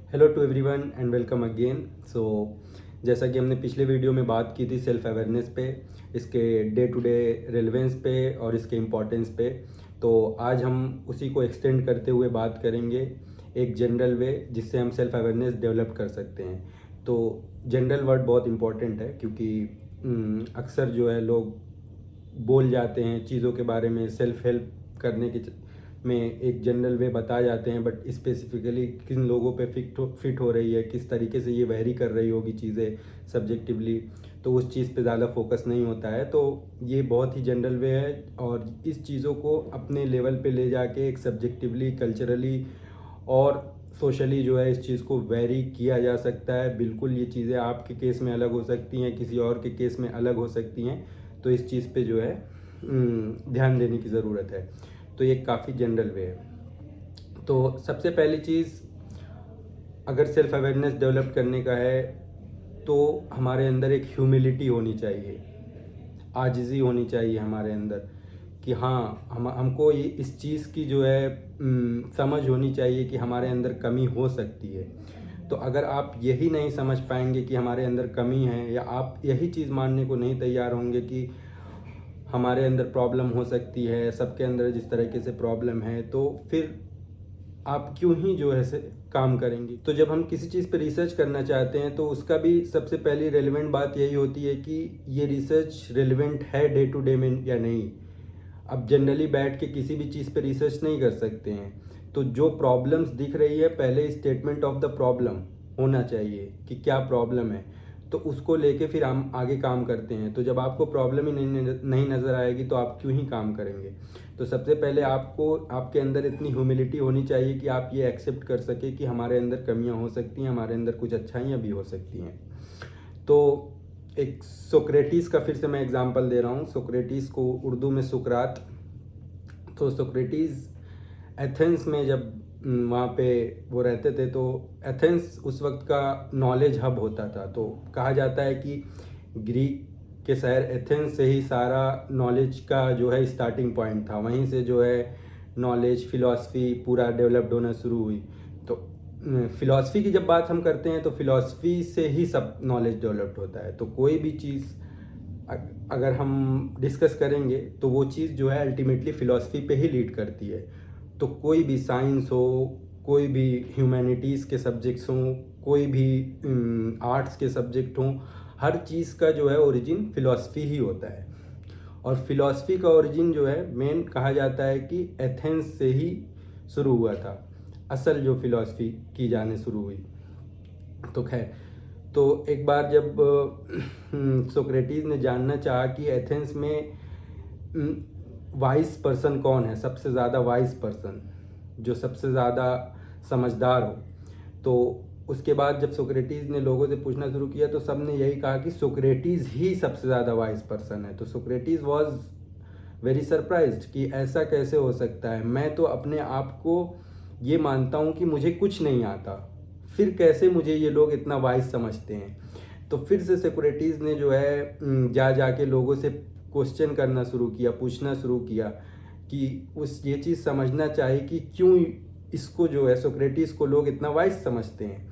Hello to everyone and welcome again. जैसा कि हमने पिछले वीडियो में बात की थी सेल्फ अवेयरनेस पे, इसके डे टू डे रेलेवेंस पे और इसके इम्पोर्टेंस पे, तो आज हम उसी को एक्सटेंड करते हुए बात करेंगे एक जनरल वे जिससे हम सेल्फ अवेयरनेस डेवलप कर सकते हैं। तो जनरल वर्ड बहुत इम्पोर्टेंट है क्योंकि अक्सर जो है लोग बोल जाते हैं चीज़ों के बारे में, सेल्फ हेल्प करने के में एक जनरल वे बता जाते हैं, बट स्पेसिफिकली किन लोगों पे फिट हो रही है, किस तरीके से ये वेरी कर रही होगी चीज़ें सब्जेक्टिवली, तो उस चीज़ पे ज़्यादा फोकस नहीं होता है। तो ये बहुत ही जनरल वे है और इस चीज़ों को अपने लेवल पे ले जाके एक सब्जेक्टिवली, कल्चरली और सोशली जो है इस चीज़ को वेरी किया जा सकता है। बिल्कुल ये चीज़ें आपके केस में अलग हो सकती हैं, किसी और के केस में अलग हो सकती हैं, तो इस चीज़ पे जो है ध्यान देने की ज़रूरत है। तो ये काफ़ी जनरल वे है। तो सबसे पहली चीज़, अगर सेल्फ अवेयरनेस डेवलप करने का है तो हमारे अंदर एक ह्यूमिलिटी होनी चाहिए, आजिज़ी होनी चाहिए हमारे अंदर कि हाँ हमको ये इस चीज़ की जो है समझ होनी चाहिए कि हमारे अंदर कमी हो सकती है। तो अगर आप यही नहीं समझ पाएंगे कि हमारे अंदर कमी है, या आप यही चीज़ मानने को नहीं तैयार होंगे कि हमारे अंदर प्रॉब्लम हो सकती है, सबके अंदर जिस तरीके से प्रॉब्लम है, तो फिर आप क्यों ही जो है से काम करेंगे। तो जब हम किसी चीज़ पे रिसर्च करना चाहते हैं तो उसका भी सबसे पहली रेलेवेंट बात यही होती है कि ये रिसर्च रेलेवेंट है डे टू डे में या नहीं। अब जनरली बैठ के किसी भी चीज़ पे रिसर्च नहीं कर सकते हैं, तो जो प्रॉब्लम्स दिख रही है पहले स्टेटमेंट ऑफ द प्रॉब्लम होना चाहिए कि क्या प्रॉब्लम है, तो उसको लेके फिर हम आगे काम करते हैं। तो जब आपको प्रॉब्लम ही नहीं नज़र आएगी तो आप क्यों ही काम करेंगे। तो सबसे पहले आपको आपके अंदर इतनी ह्यूमिलिटी होनी चाहिए कि आप ये एक्सेप्ट कर सके कि हमारे अंदर कमियां हो सकती हैं, हमारे अंदर कुछ अच्छाइयाँ भी हो सकती हैं। तो एक सोक्रेटिस का फिर से मैं एग्जांपल दे रहा हूँ। सोक्रेटिस को उर्दू में सुकरात। तो सोक्रेटिस एथेंस में जब वहाँ पे वो रहते थे, तो एथेंस उस वक्त का नॉलेज हब होता था। तो कहा जाता है कि ग्रीक के शहर एथेंस से ही सारा नॉलेज का जो है स्टार्टिंग पॉइंट था, वहीं से जो है नॉलेज, फिलॉसफी पूरा डेवलप्ड होना शुरू हुई। तो फिलॉसफी की जब बात हम करते हैं तो फिलॉसफी से ही सब नॉलेज डेवलप्ड होता है। तो कोई भी चीज़ अगर हम डिस्कस करेंगे तो वो चीज़ जो है अल्टीमेटली फ़िलॉसफी पे ही लीड करती है। तो कोई भी साइंस हो, कोई भी ह्यूमैनिटीज़ के सब्जेक्ट्स हों, कोई भी आर्ट्स के सब्जेक्ट हों, हर चीज़ का जो है ओरिजिन फ़िलॉसफी ही होता है। और फ़िलॉसफी का ओरिजिन जो है मेन कहा जाता है कि एथेंस से ही शुरू हुआ था, असल जो फ़िलॉसफी की जाने शुरू हुई। तो खैर, तो एक बार जब सोक्रेटिस ने जानना चाहा कि एथेंस में वाइस पर्सन कौन है, सबसे ज़्यादा वाइस पर्सन, जो सबसे ज़्यादा समझदार हो, तो उसके बाद जब सोक्रेटिस ने लोगों से पूछना शुरू किया तो सब ने यही कहा कि सोक्रेटिस ही सबसे ज़्यादा वाइस पर्सन है। तो सोक्रेटिस वॉज वेरी सरप्राइज्ड कि ऐसा कैसे हो सकता है, मैं तो अपने आप को ये मानता हूँ कि मुझे कुछ नहीं आता, फिर कैसे मुझे ये लोग इतना वाइज समझते हैं। तो फिर से सोक्रेटिस ने जो है जा के लोगों से क्वेश्चन करना शुरू किया, पूछना शुरू किया कि उस ये चीज़ समझना चाहिए कि क्यों इसको जो है सोक्रेटिस को लोग इतना वाइज समझते हैं।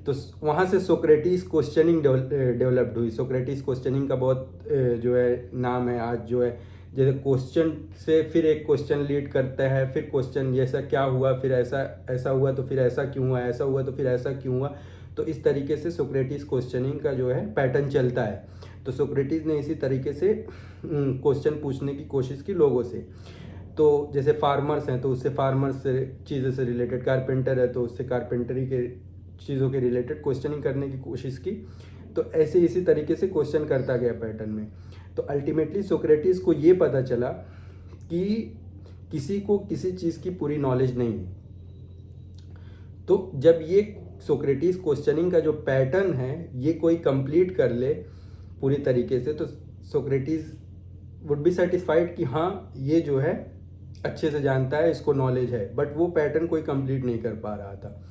तो वहाँ से सोक्रेटिस क्वेश्चनिंग डेवलप्ड हुई। सोक्रेटिस क्वेश्चनिंग का बहुत जो है नाम है आज, जो है जैसे क्वेश्चन से फिर एक क्वेश्चन लीड करता है, फिर क्वेश्चन ये ऐसा क्या हुआ, फिर ऐसा ऐसा हुआ तो फिर ऐसा क्यों हुआ, ऐसा हुआ तो फिर ऐसा क्यों हुआ। तो इस तरीके से सोक्रेटिस क्वेश्चनिंग का जो है पैटर्न चलता है। तो सोक्रेटिस ने इसी तरीके से क्वेश्चन पूछने की कोशिश की लोगों से। तो जैसे फार्मर्स हैं तो उससे फार्मर्स से चीज़ों से रिलेटेड, कारपेंटर है तो उससे कारपेंटरी के चीज़ों के रिलेटेड क्वेश्चनिंग करने की कोशिश की। तो ऐसे इसी तरीके से क्वेश्चन करता गया पैटर्न में। तो अल्टीमेटली सोक्रेटिस को ये पता चला कि किसी को किसी चीज़ की पूरी नॉलेज नहीं है। तो जब ये सोक्रेटिस क्वेश्चनिंग का जो पैटर्न है ये कोई कंप्लीट कर ले पूरी तरीके से, तो सोक्रेटिस वुड बी सेटिस्फाइड कि हाँ ये जो है अच्छे से जानता है, इसको नॉलेज है, बट वो पैटर्न कोई कंप्लीट नहीं कर पा रहा था।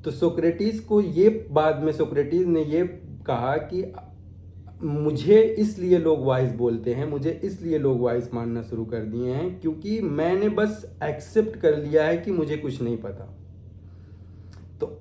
तो सोक्रेटिस को ये, बाद में सोक्रेटिस ने ये कहा कि मुझे इसलिए लोग वाइज बोलते हैं, मुझे इसलिए लोग वाइज मानना शुरू कर दिए हैं क्योंकि मैंने बस एक्सेप्ट कर लिया है कि मुझे कुछ नहीं पता। तो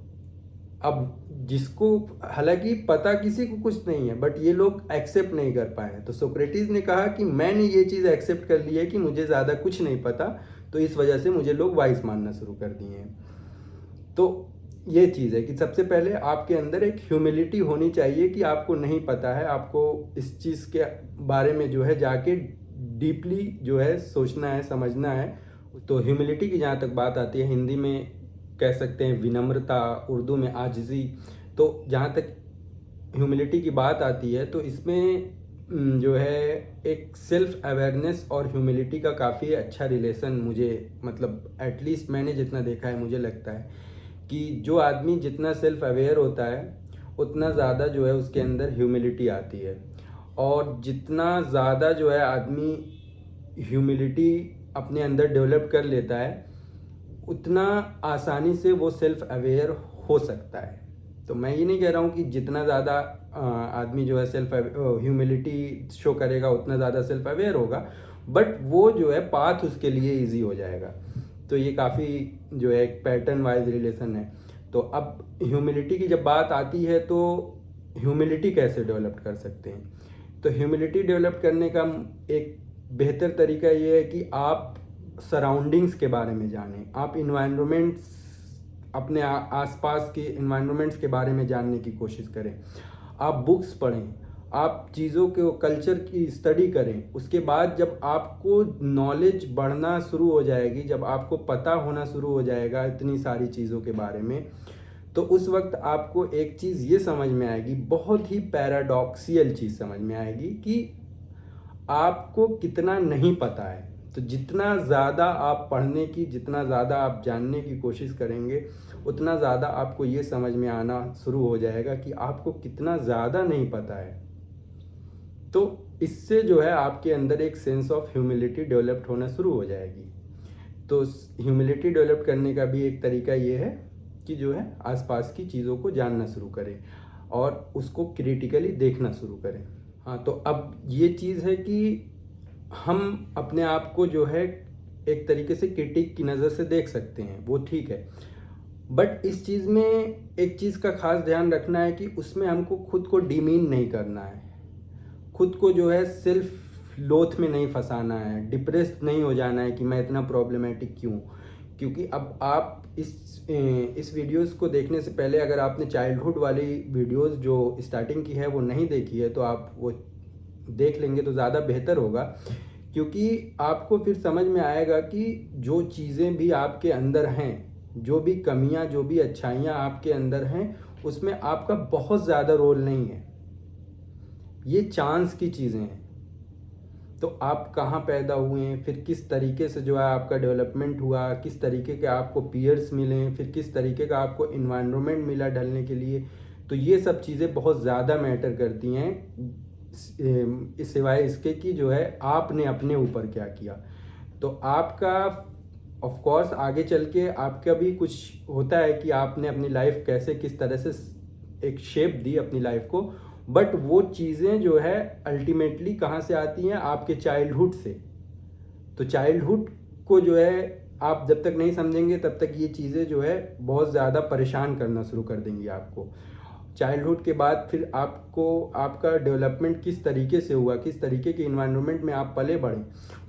अब जिसको हालांकि पता किसी को कुछ नहीं है, बट ये लोग एक्सेप्ट नहीं कर पाए। तो सोक्रेटिस ने कहा कि मैंने ये चीज़ एक्सेप्ट कर ली है कि मुझे ज़्यादा कुछ नहीं पता, तो इस वजह से मुझे लोग वाइस मानना शुरू कर दिए हैं। तो ये चीज़ है कि सबसे पहले आपके अंदर एक ह्यूमिलिटी होनी चाहिए कि आपको नहीं पता है, आपको इस चीज़ के बारे में जो है जाके डीपली जो है सोचना है, समझना है। तो ह्यूमिलिटी की जहाँ तक बात आती है, हिंदी में कह सकते हैं विनम्रता, उर्दू में आजिज़ी। तो जहाँ तक ह्यूमिलिटी की बात आती है तो इसमें जो है एक सेल्फ अवेयरनेस और ह्यूमिलिटी का काफ़ी अच्छा रिलेशन, मुझे मतलब एटलीस्ट मैंने जितना देखा है मुझे लगता है कि जो आदमी जितना सेल्फ अवेयर होता है उतना ज़्यादा जो है उसके अंदर ह्यूमिलिटी आती है। और जितना ज़्यादा जो है आदमी ह्यूमिलिटी अपने अंदर डेवलप कर लेता है उतना आसानी से वो सेल्फ अवेयर हो सकता है। तो मैं ये नहीं कह रहा हूँ कि जितना ज़्यादा आदमी जो है सेल्फ ह्यूमिलिटी शो करेगा उतना ज़्यादा सेल्फ अवेयर होगा, बट वो जो है पाथ उसके लिए इजी हो जाएगा। तो ये काफ़ी जो है एक पैटर्न वाइज रिलेशन है। तो अब ह्यूमिलिटी की जब बात आती है तो ह्यूमिलिटी कैसे डेवलप कर सकते हैं? तो ह्यूमिलिटी डेवलप करने का एक बेहतर तरीका ये है कि आप सराउंडिंग्स के बारे में जानें, आप इन्वायरमेंट्स, अपने आसपास के इन्वायरमेंट्स के बारे में जानने की कोशिश करें, आप बुक्स पढ़ें, आप चीज़ों के कल्चर की स्टडी करें। उसके बाद जब आपको नॉलेज बढ़ना शुरू हो जाएगी, जब आपको पता होना शुरू हो जाएगा इतनी सारी चीज़ों के बारे में, तो उस वक्त आपको एक चीज़ ये समझ में आएगी, बहुत ही पैराडॉक्सियल चीज़ समझ में आएगी कि आपको कितना नहीं पता है। तो जितना ज़्यादा आप पढ़ने की, जितना ज़्यादा आप जानने की कोशिश करेंगे उतना ज़्यादा आपको ये समझ में आना शुरू हो जाएगा कि आपको कितना ज़्यादा नहीं पता है। तो इससे जो है आपके अंदर एक सेंस ऑफ ह्यूमिलिटी डेवलप्ड होना शुरू हो जाएगी। तो ह्यूमिलिटी डेवलप करने का भी एक तरीका ये है कि जो है आसपास की चीज़ों को जानना शुरू करें और उसको क्रिटिकली देखना शुरू करें। हाँ, तो अब ये चीज़ है कि हम अपने आप को जो है एक तरीके से क्रिटिक की नज़र से देख सकते हैं, वो ठीक है, बट इस चीज़ में एक चीज़ का खास ध्यान रखना है कि उसमें हमको खुद को डिमीन नहीं करना है, खुद को जो है सेल्फ लोथ में नहीं फंसाना है, डिप्रेस्ड नहीं हो जाना है कि मैं इतना प्रॉब्लमेटिक क्यों। क्योंकि अब आप इस वीडियोस को देखने से पहले अगर आपने चाइल्डहुड वाली वीडियोस जो स्टार्टिंग की है वो नहीं देखी है तो आप वो देख लेंगे तो ज़्यादा बेहतर होगा, क्योंकि आपको फिर समझ में आएगा कि जो चीज़ें भी आपके अंदर हैं, जो भी कमियां, जो भी अच्छाइयां आपके अंदर हैं, उसमें आपका बहुत ज़्यादा रोल नहीं है, ये चांस की चीज़ें हैं। तो आप कहाँ पैदा हुए हैं, फिर किस तरीके से जो है आपका डेवलपमेंट हुआ, किस तरीके के आपको पीयर्स मिले, फिर किस तरीके का आपको इन्वायरमेंट मिला ढलने के लिए, तो ये सब चीज़ें बहुत ज़्यादा मैटर करती हैं, सिवाय इसके कि जो है आपने अपने ऊपर क्या किया। तो आपका ऑफ कोर्स आगे चल के आपका भी कुछ होता है कि आपने अपनी लाइफ कैसे किस तरह से एक शेप दी अपनी लाइफ को, बट वो चीज़ें जो है अल्टीमेटली कहाँ से आती हैं, आपके चाइल्डहुड से। तो चाइल्डहुड को जो है आप जब तक नहीं समझेंगे तब तक ये चीज़ें जो है बहुत ज़्यादा परेशान करना शुरू कर देंगी आपको। चाइल्डहुड के बाद फिर आपको आपका डेवलपमेंट किस तरीके से हुआ, किस तरीके के इन्वायरमेंट में आप पले बढ़े,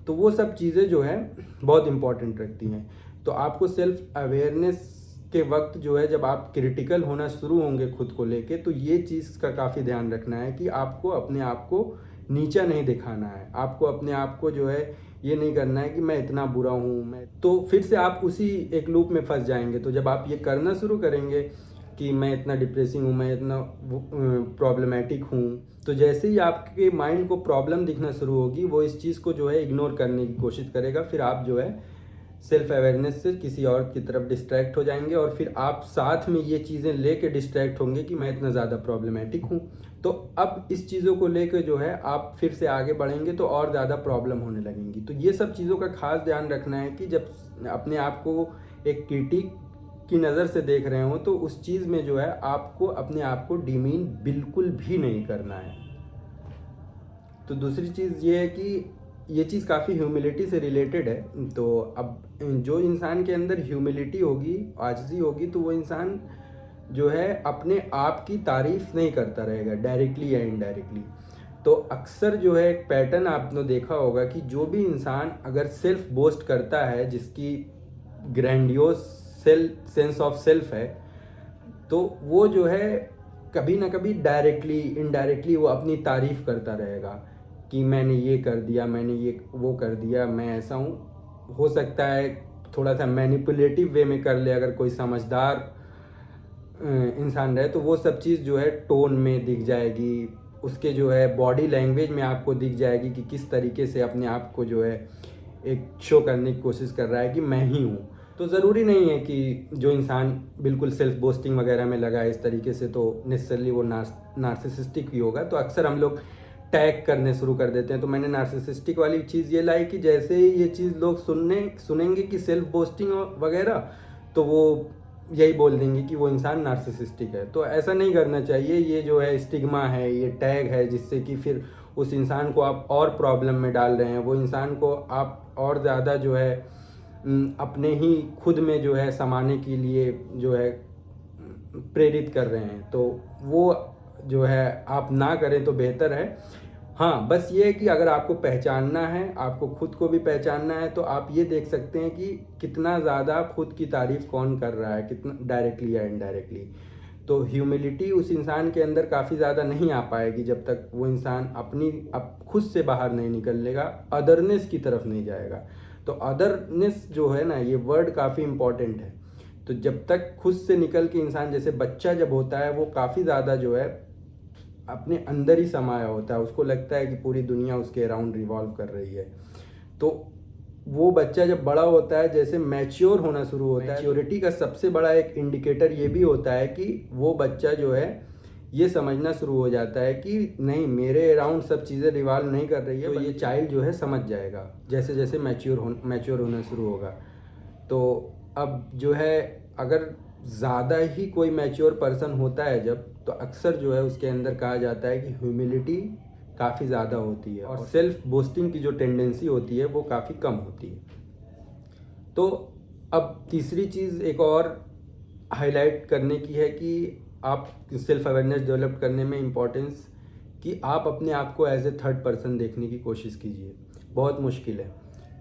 तो वो सब चीज़ें जो है बहुत इंपॉर्टेंट रखती हैं। तो आपको सेल्फ अवेयरनेस के वक्त जो है जब आप क्रिटिकल होना शुरू होंगे खुद को लेके, तो ये चीज़ का काफ़ी ध्यान रखना है कि आपको अपने आप को नीचा नहीं दिखाना है, आपको अपने आप को जो है ये नहीं करना है कि मैं इतना बुरा हूँ, मैं तो फिर से आप उसी एक लूप में फंस जाएंगे। तो जब आप ये करना शुरू करेंगे कि मैं इतना डिप्रेसिंग हूँ, मैं इतना प्रॉब्लमेटिक हूँ, तो जैसे ही आपके माइंड को प्रॉब्लम दिखना शुरू होगी वो इस चीज़ को जो है इग्नोर करने की कोशिश करेगा। फिर आप जो है सेल्फ अवेयरनेस से किसी और की तरफ डिस्ट्रैक्ट हो जाएंगे और फिर आप साथ में ये चीज़ें लेके डिस्ट्रैक्ट होंगे कि मैं इतना ज़्यादा प्रॉब्लमेटिक हूँ। तो अब इस चीज़ों को लेकर जो है आप फिर से आगे बढ़ेंगे तो और ज़्यादा प्रॉब्लम होने लगेंगी। तो ये सब चीज़ों का खास ध्यान रखना है कि जब अपने आप को एक क्रिटिक की नज़र से देख रहे हो तो उस चीज़ में जो है आपको अपने आप को डिमीन बिल्कुल भी नहीं करना है। तो दूसरी चीज़ ये है कि ये चीज़ काफ़ी ह्यूमिलिटी से रिलेटेड है। तो अब जो इंसान के अंदर ह्यूमिलिटी होगी, आजिज़ी होगी, तो वो इंसान जो है अपने आप की तारीफ नहीं करता रहेगा, डायरेक्टली या इनडायरेक्टली। तो अक्सर जो है एक पैटर्न आपने देखा होगा कि जो भी इंसान अगर सेल्फ बोस्ट करता है, जिसकी ग्रैंडियोस सेंस ऑफ सेल्फ है, तो वो जो है कभी ना कभी डायरेक्टली इनडायरेक्टली वो अपनी तारीफ करता रहेगा कि मैंने ये कर दिया, मैंने ये वो कर दिया, मैं ऐसा हूँ। हो सकता है थोड़ा सा मैनिपुलेटिव वे में कर ले अगर कोई समझदार इंसान रहे, तो वो सब चीज़ जो है टोन में दिख जाएगी, उसके जो है बॉडी लैंग्वेज में आपको दिख जाएगी कि किस तरीके से अपने आप को जो है एक शो करने की कोशिश कर रहा है कि मैं ही हूँ। तो ज़रूरी नहीं है कि जो इंसान बिल्कुल सेल्फ बोस्टिंग वगैरह में लगा है इस तरीके से तो नेसेसरली वो नार्सिसिस्टिक ही होगा। तो अक्सर हम लोग टैग करने शुरू कर देते हैं। तो मैंने नार्सिसिस्टिक वाली चीज़ ये लाई कि जैसे ही ये चीज़ लोग सुनेंगे कि सेल्फ बोस्टिंग वगैरह, तो वो यही बोल देंगे कि वो इंसान नार्सिसिस्टिक है। तो ऐसा नहीं करना चाहिए। ये जो है स्टिग्मा है, ये टैग है, जिससे कि फिर उस इंसान को आप और प्रॉब्लम में डाल रहे हैं, वो इंसान को आप और ज़्यादा जो है अपने ही खुद में जो है समाने के लिए जो है प्रेरित कर रहे हैं। तो वो जो है आप ना करें तो बेहतर है। हाँ, बस ये है कि अगर आपको पहचानना है, आपको खुद को भी पहचानना है, तो आप ये देख सकते हैं कि कितना ज़्यादा खुद की तारीफ कौन कर रहा है, कितना डायरेक्टली या इनडायरेक्टली। तो ह्यूमिलिटी उस इंसान के अंदर काफ़ी ज़्यादा नहीं आ पाएगी जब तक वो इंसान अब खुद से बाहर नहीं निकल लेगा, अदरनेस की तरफ नहीं जाएगा। तो अदरनेस जो है ना, ये वर्ड काफ़ी इम्पॉर्टेंट है। तो जब तक खुद से निकल के इंसान, जैसे बच्चा जब होता है, वो काफ़ी ज़्यादा जो है अपने अंदर ही समाया होता है, उसको लगता है कि पूरी दुनिया उसके अराउंड रिवॉल्व कर रही है। तो वो बच्चा जब बड़ा होता है, जैसे मैच्योर होना शुरू होता है, मैच्योरिटी का सबसे बड़ा एक इंडिकेटर ये भी होता है कि वो बच्चा जो है ये समझना शुरू हो जाता है कि नहीं, मेरे अराउंड सब चीज़ें रिवॉल्व नहीं कर रही है। तो ये चाइल्ड जो है समझ जाएगा जैसे जैसे मैच्योर होना शुरू होगा। तो अब जो है अगर ज़्यादा ही कोई मैच्योर पर्सन होता है जब, तो अक्सर जो है उसके अंदर कहा जाता है कि ह्यूमिलिटी काफ़ी ज़्यादा होती है और सेल्फ बोस्टिंग की जो टेंडेंसी होती है वो काफ़ी कम होती है। तो अब तीसरी चीज़ एक और हाईलाइट करने की है कि आप सेल्फ अवेयरनेस डेवलप करने में इम्पोर्टेंस कि आप अपने आप को एज ए थर्ड पर्सन देखने की कोशिश कीजिए। बहुत मुश्किल है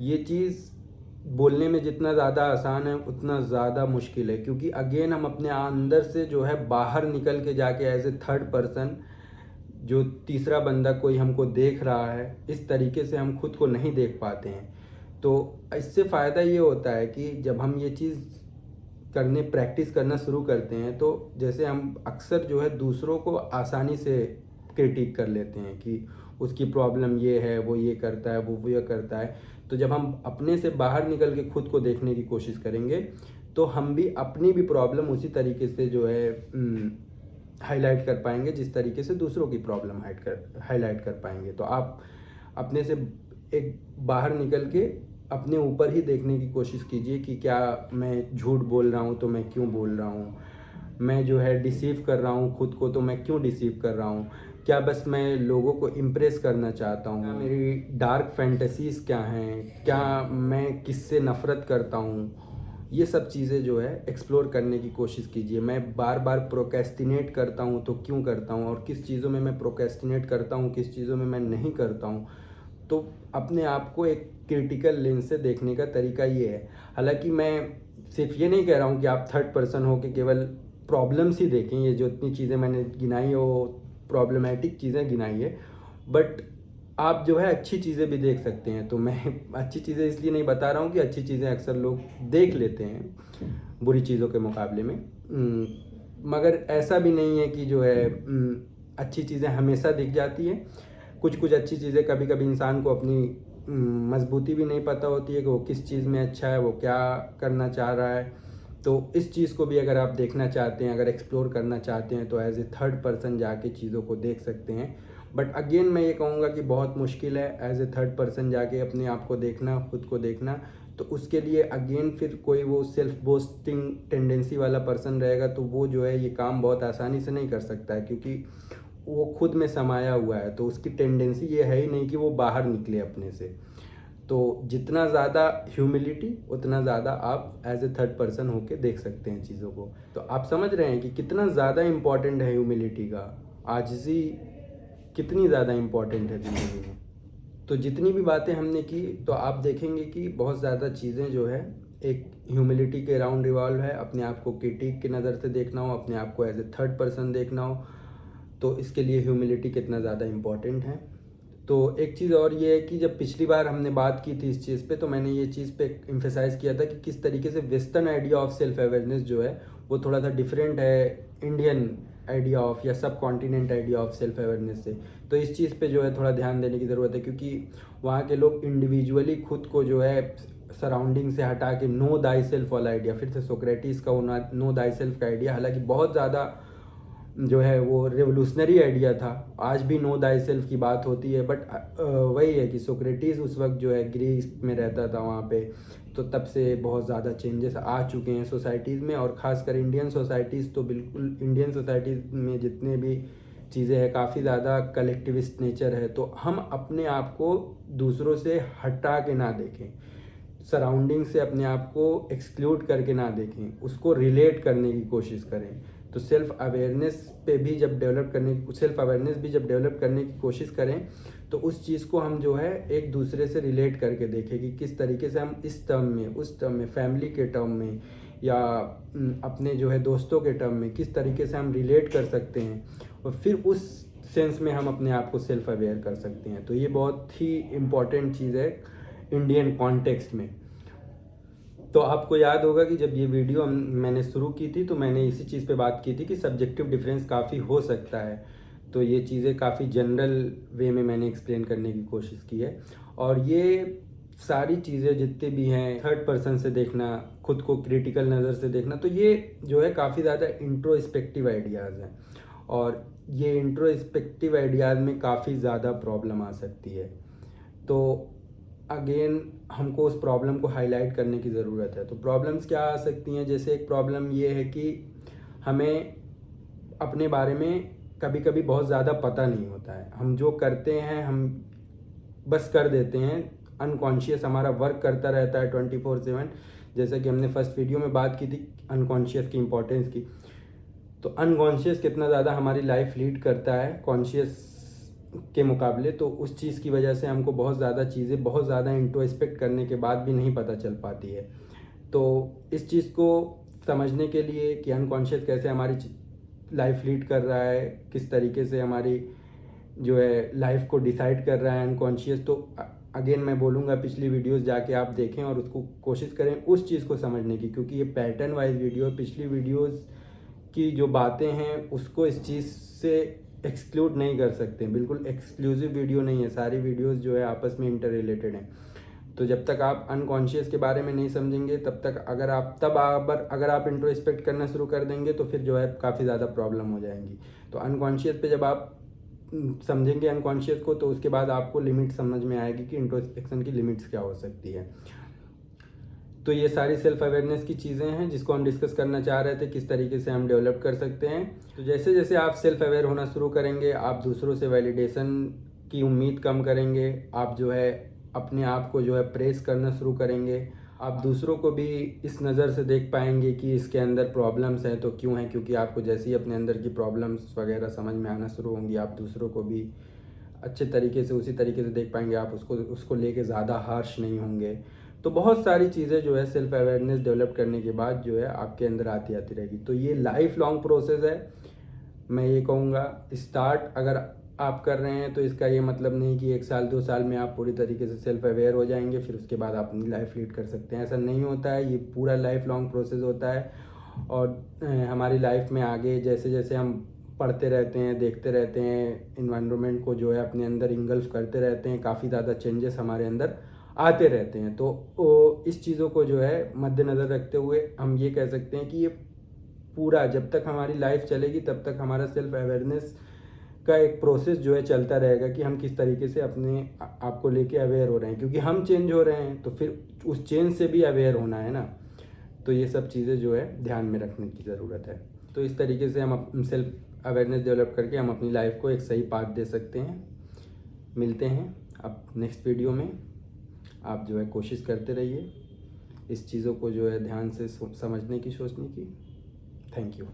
ये चीज़, बोलने में जितना ज़्यादा आसान है उतना ज़्यादा मुश्किल है, क्योंकि अगेन हम अपने अंदर से जो है बाहर निकल के जाके एज ए थर्ड पर्सन, जो तीसरा बंदा कोई हमको देख रहा है, इस तरीके से हम खुद को नहीं देख पाते हैं। तो इससे फ़ायदा ये होता है कि जब हम ये चीज़ प्रैक्टिस करना शुरू करते हैं, तो जैसे हम अक्सर जो है दूसरों को आसानी से क्रिटिक कर लेते हैं कि उसकी प्रॉब्लम ये है, वो ये करता है, वो ये करता है। तो जब हम अपने से बाहर निकल के खुद को देखने की कोशिश करेंगे, तो हम भी अपनी भी प्रॉब्लम उसी तरीके से जो है हाईलाइट कर पाएंगे जिस तरीके से दूसरों की प्रॉब्लम हाईलाइट कर पाएंगे। तो आप अपने से एक बाहर निकल के अपने ऊपर ही देखने की कोशिश कीजिए कि क्या मैं झूठ बोल रहा हूँ तो मैं क्यों बोल रहा हूँ, मैं जो है डिसीव कर रहा हूँ खुद को तो मैं क्यों डिसीव कर रहा हूँ, क्या बस मैं लोगों को इम्प्रेस करना चाहता हूँ, मेरी डार्क फैंटेसीज़ क्या हैं, क्या मैं किससे नफ़रत करता हूँ। ये सब चीज़ें जो है एक्सप्लोर करने की कोशिश कीजिए। मैं बार बार प्रोक्रेस्टिनेट करता हूँ तो क्यों करता हूँ, और किस चीज़ों में मैं प्रोक्रेस्टिनेट करता हूँ, किस चीज़ों में मैं नहीं करता हूँ। तो अपने आप को एक क्रिटिकल लेंस से देखने का तरीका ये है। हालांकि मैं सिर्फ ये नहीं कह रहा हूँ कि आप थर्ड पर्सन हो कि केवल प्रॉब्लम्स ही देखें, ये जो इतनी चीज़ें मैंने गिनाई है वो प्रॉब्लमेटिक चीज़ें गिनाई है, बट आप जो है अच्छी चीज़ें भी देख सकते हैं। तो मैं अच्छी चीज़ें इसलिए नहीं बता रहा हूँ कि अच्छी चीज़ें अक्सर लोग देख लेते हैं बुरी चीज़ों के मुकाबले में, मगर ऐसा भी नहीं है कि जो है अच्छी चीज़ें हमेशा दिख जाती हैं। कुछ कुछ अच्छी चीज़ें कभी कभी इंसान को अपनी मजबूती भी नहीं पता होती है कि वो किस चीज़ में अच्छा है, वो क्या करना चाह रहा है। तो इस चीज़ को भी अगर आप देखना चाहते हैं, अगर एक्सप्लोर करना चाहते हैं, तो एज ए थर्ड पर्सन जाके चीज़ों को देख सकते हैं। बट अगेन मैं ये कहूँगा कि बहुत मुश्किल है एज ए थर्ड पर्सन जाके अपने आप को देखना, खुद को देखना। तो उसके लिए अगेन फिर कोई वो सेल्फ बोस्टिंग टेंडेंसी वाला पर्सन रहेगा तो वो जो है ये काम बहुत आसानी से नहीं कर सकता है, क्योंकि वो खुद में समाया हुआ है। तो उसकी टेंडेंसी ये है ही नहीं कि वो बाहर निकले अपने से। तो जितना ज़्यादा ह्यूमिलिटी उतना ज़्यादा आप एज ए थर्ड पर्सन होके देख सकते हैं चीज़ों को। तो आप समझ रहे हैं कि कितना ज़्यादा इम्पॉर्टेंट है ह्यूमिलिटी का, आजिज़ी कितनी ज़्यादा इम्पॉर्टेंट है ज़िंदगी में। तो जितनी भी बातें हमने की तो आप देखेंगे कि बहुत ज़्यादा चीज़ें जो है एक ह्यूमिलिटी के अराउंड रिवॉल्व है। अपने आप को क्रिटिक की नज़र से देखना हो, अपने आप को एज ए थर्ड पर्सन देखना हो, तो इसके लिए ह्यूमिलिटी कितना ज़्यादा इम्पॉर्टेंट है। तो एक चीज़ और ये है कि जब पिछली बार हमने बात की थी इस चीज़ पे, तो मैंने ये चीज़ पे एम्फेसाइज़ किया था कि किस तरीके से western idea of self awareness जो है वो थोड़ा सा डिफरेंट है इंडियन आइडिया ऑफ या सब continent idea of self awareness से। तो इस चीज़ पे जो है थोड़ा ध्यान देने की ज़रूरत है, क्योंकि वहाँ के लोग इंडिविजुअली खुद को जो है सराउंडिंग से हटा के नो दाई सेल्फ वाला आइडिया, फिर से सोक्रेटिस का नो दाई सेल्फ का आइडिया, हालांकि बहुत ज़्यादा जो है वो रेवोल्यूशनरी आइडिया था, आज भी नो दाई सेल्फ की बात होती है, बट वही है कि सोक्रेटिस उस वक्त जो है ग्रीस में रहता था वहाँ पे, तो तब से बहुत ज़्यादा चेंजेस आ चुके हैं सोसाइटीज़ में, और ख़ासकर इंडियन सोसाइटीज़ तो बिल्कुल, इंडियन सोसाइटीज़ में जितने भी चीज़ें हैं काफ़ी ज़्यादा कलेक्टिविस्ट नेचर है। तो हम अपने आप को दूसरों से हटा के ना देखें, सराउंडिंग से अपने आप को एक्सक्लूड करके ना देखें, उसको रिलेट करने की कोशिश करें। तो सेल्फ अवेयरनेस भी जब डेवलप करने की कोशिश करें तो उस चीज़ को हम जो है एक दूसरे से रिलेट करके देखें कि किस तरीके से हम इस टर्म में, उस टर्म में, फैमिली के टर्म में या अपने जो है दोस्तों के टर्म में किस तरीके से हम रिलेट कर सकते हैं, और फिर उस सेंस में हम अपने आप को सेल्फ अवेयर कर सकते हैं। तो ये बहुत ही इम्पॉर्टेंट चीज़ है इंडियन कॉन्टेक्स्ट में। तो आपको याद होगा कि जब ये वीडियो मैंने शुरू की थी तो मैंने इसी चीज़ पे बात की थी कि सब्जेक्टिव डिफरेंस काफ़ी हो सकता है। तो ये चीज़ें काफ़ी जनरल वे में मैंने एक्सप्लेन करने की कोशिश की है, और ये सारी चीज़ें जितने भी हैं, थर्ड पर्सन से देखना, खुद को क्रिटिकल नज़र से देखना, तो ये जो है काफ़ी ज़्यादा इंट्रोस्पेक्टिव आइडियाज़ हैं, और ये इंट्रोस्पेक्टिव आइडियाज़ में काफ़ी ज़्यादा प्रॉब्लम आ सकती है। तो अगेन हमको उस प्रॉब्लम को हाईलाइट करने की ज़रूरत है। तो प्रॉब्लम्स क्या आ सकती हैं, जैसे एक प्रॉब्लम ये है कि हमें अपने बारे में कभी कभी बहुत ज़्यादा पता नहीं होता है, हम जो करते हैं हम बस कर देते हैं, अनकॉन्शियस हमारा वर्क करता रहता है 24/7। जैसा कि हमने फर्स्ट वीडियो में बात की थी अनकॉन्शियस की इम्पोर्टेंस की, तो अनकॉन्शियस कितना ज़्यादा हमारी लाइफ लीड करता है कॉन्शियस के मुकाबले, तो उस चीज़ की वजह से हमको बहुत ज़्यादा चीज़ें बहुत ज़्यादा इंट्रोस्पेक्ट करने के बाद भी नहीं पता चल पाती है। तो इस चीज़ को समझने के लिए कि अनकॉन्शियस कैसे हमारी लाइफ लीड कर रहा है, किस तरीके से हमारी जो है लाइफ को डिसाइड कर रहा है अनकॉन्शियस, तो अगेन मैं बोलूँगा पिछली वीडियोस जाके आप देखें और उसको कोशिश करें उस चीज़ को समझने की, क्योंकि ये पैटर्न वाइज वीडियो, पिछली वीडियोस की जो बातें हैं उसको इस चीज़ से एक्सक्लूड नहीं कर सकते, बिल्कुल एक्सक्लूसिव वीडियो नहीं है, सारी वीडियोस जो है आपस में इंटर रिलेटेड हैं। तो जब तक आप अनकॉन्शियस के बारे में नहीं समझेंगे तब तक अगर आप इंट्रोस्पेक्ट करना शुरू कर देंगे तो फिर जो है काफ़ी ज़्यादा प्रॉब्लम हो जाएंगी। तो अनकॉन्शियस पे जब आप समझेंगे अनकॉन्शियस को, तो उसके बाद आपको लिमिट समझ में आएगी कि इंट्रोस्पेक्शन की लिमिट्स क्या हो सकती है। तो ये सारी सेल्फ अवेयरनेस की चीज़ें हैं जिसको हम डिस्कस करना चाह रहे थे, किस तरीके से हम डेवलप कर सकते हैं। तो जैसे जैसे आप सेल्फ अवेयर होना शुरू करेंगे, आप दूसरों से वैलिडेशन की उम्मीद कम करेंगे, आप जो है अपने आप को जो है प्रेस करना शुरू करेंगे, आप दूसरों को भी इस नज़र से देख पाएंगे कि इसके अंदर प्रॉब्लम्स हैं तो क्यों हैं, क्योंकि आपको जैसे ही अपने अंदर की प्रॉब्लम्स वगैरह समझ में आना शुरू होंगी, आप दूसरों को भी अच्छे तरीके से उसी तरीके से देख पाएंगे, आप उसको लेके ज़्यादा हार्श नहीं होंगे। तो बहुत सारी चीज़ें जो है सेल्फ अवेयरनेस डेवलप करने के बाद जो है आपके अंदर आती रहेगी। तो ये लाइफ लॉन्ग प्रोसेस है, मैं ये कहूँगा। स्टार्ट अगर आप कर रहे हैं तो इसका ये मतलब नहीं कि 1 साल 2 साल में आप पूरी तरीके से सेल्फ अवेयर हो जाएंगे फिर उसके बाद आप अपनी लाइफ लीड कर सकते हैं, ऐसा नहीं होता है। ये पूरा लाइफ लॉन्ग प्रोसेस होता है, और हमारी लाइफ में आगे जैसे जैसे हम पढ़ते रहते हैं, देखते रहते हैं, इन्वायरमेंट को जो है अपने अंदर इंगल्फ करते रहते हैं, काफ़ी ज़्यादा चेंजेस हमारे अंदर आते रहते हैं। तो इस चीज़ों को जो है मद्देनज़र रखते हुए हम ये कह सकते हैं कि ये पूरा जब तक हमारी लाइफ चलेगी तब तक हमारा सेल्फ अवेयरनेस का एक प्रोसेस जो है चलता रहेगा कि हम किस तरीके से अपने आप को लेके अवेयर हो रहे हैं, क्योंकि हम चेंज हो रहे हैं तो फिर उस चेंज से भी अवेयर होना है ना। तो ये सब चीज़ें जो है ध्यान में रखने की ज़रूरत है। तो इस तरीके से हम सेल्फ अवेयरनेस डेवलप करके हम अपनी लाइफ को एक सही पाथ दे सकते हैं। मिलते हैं अब नेक्स्ट वीडियो में। आप जो है कोशिश करते रहिए इस चीज़ों को जो है ध्यान से समझने की, सोचने की। Thank you.